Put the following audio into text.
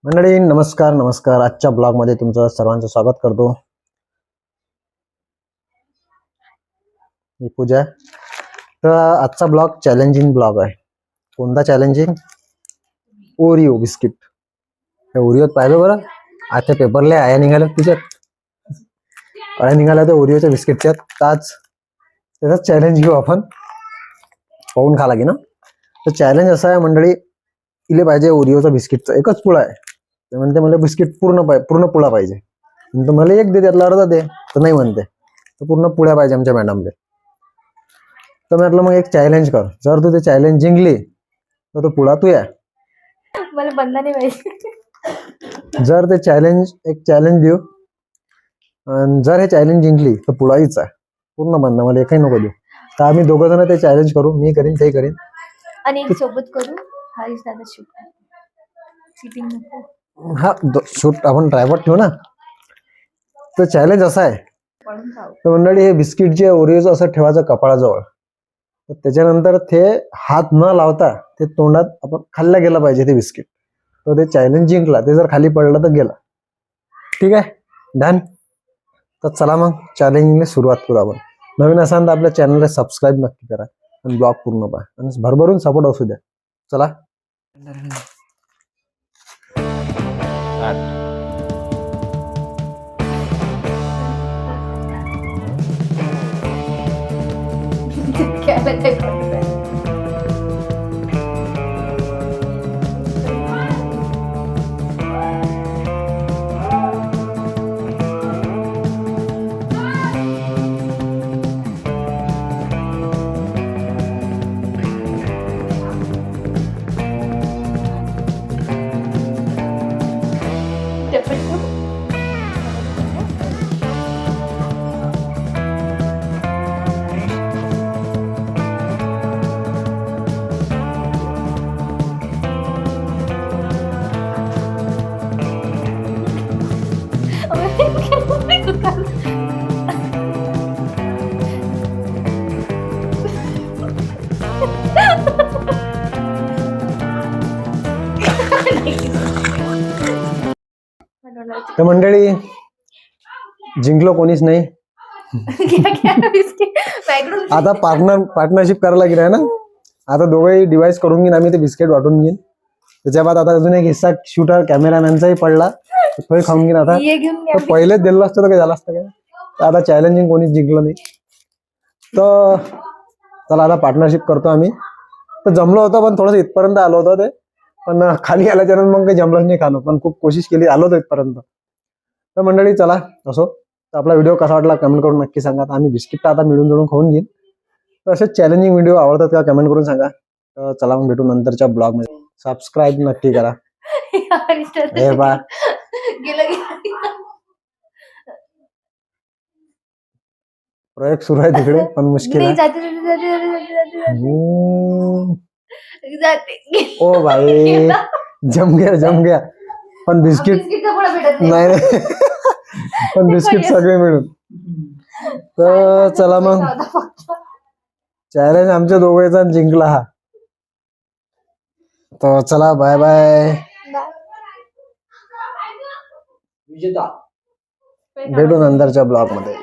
मंडळी नमस्कार नमस्कार. आजच्या ब्लॉग मध्ये तुमचं सर्वांचं स्वागत करतो. मी पूजा. तर आजचा ब्लॉग चॅलेंजिंग ब्लॉग आहे. कोणता चॅलेंजिंग? Oreo biscuit. ओरिओ पाहिलं बरं, आता पेपरला आया निघाल्या तिच्यात, आया निघाल्या त्या ओरिओच्या बिस्किटच्या. आज त्याचा चॅलेंज घेऊ आपण, पाहून खा लागे ना. तर चॅलेंज असा आहे मंडळी, इले पाहिजे ओरिओचा बिस्किटचा एकच पुळा आहे. ते म्हणते मला बिस्किट पूर्ण पुळा पाहिजे. तर मला एक दे, त्यातला अर्धा दे. तर नाही म्हणते, तर पूर्ण पुळ्या पाहिजे आमच्या मॅडमले. तर म्हटलं मग एक चॅलेंज कर, जर तू ते चॅलेंज जिंकली तर तो पुळा तू या. मला बंधने पाहिजे. जर ते एक चॅलेंज देऊ, आणि जर हे चॅलेंज जिंकली तर पुळाईच आहे पूर्ण बंद, मला एकही नको देऊ. तर आम्ही दोघं जण ते चॅलेंज करू, मी करीन ते करीन आणि एक सोबत करू. हरीश दादा शूटिंग नको. हा शूट आपण ड्रायव्हर ठेवू ना. तर चॅलेंज असा आहे, तर मंडळी हे बिस्किट जे ओरिओचं असं ठेवायचं कपाळाजवळ. तर त्याच्यानंतर ते हात न लावता ते तोंडात आपण खाल्ला गेला पाहिजे ते बिस्किट. तर ते चॅलेंज जिंकला, ते जर खाली पडलं तर गेला. ठीक आहे, डन. तर चला मग चॅलेंजने सुरुवात करू आपण. नवीन असाल तर आपल्या चॅनलला सबस्क्राईब नक्की करा आणि ब्लॉग पूर्ण पहा आणि भरभरून सपोर्ट असू द्या. चला. तर मंडळी जिंकलो कोणीच नाही. आता पार्टनरशिप करायला गेलं आहे ना. आता दोघंही डिवाइस करून घेईन आम्ही, ते बिस्किट वाटून घेईन. त्याच्या बाद आता अजून एक हिस्सा शूटर कॅमेरामॅनचाही पडला, तोही खाऊन घेईन. आता पहिलेच दिलं असतं तर काय झालं असतं काय. तर आता चॅलेंजिंग कोणीच जिंकलं नाही. तर चला आता पार्टनरशिप करतो आम्ही. तर जमलं होतं, पण थोडंसं इथपर्यंत आलो होतं ते, पण खाली आल्याच्या नंतर मग काही जमलंच नाही खाणं, पण खूप कोशिश केली, आलो होतो इथपर्यंत. तर मंडळी चला असो. तर आपला व्हिडिओ कसा वाटला कमेंट करून नक्की सांगा. आम्ही बिस्किट आता मिळून जुळून खाऊन घेईन. तर असे चॅलेंजिंग व्हिडिओ आवडतात का कमेंट करून सांगा. तर चला मग भेटू नंतरच्या ब्लॉग मध्ये. सबस्क्राईब नक्की करा. हे बा प्रयोग सुरू आहे तिकडे, पण मुश्किल आहे. ओ भाई जम गया. पण बिस्किट नाही पण बिस्किट सगळे मिळून. तर चला मग, चॅलेंज आमच्या दोघांचा जिंकला हा. तर चला बाय बाय, भेटू नंतरच्या ब्लॉग मध्ये.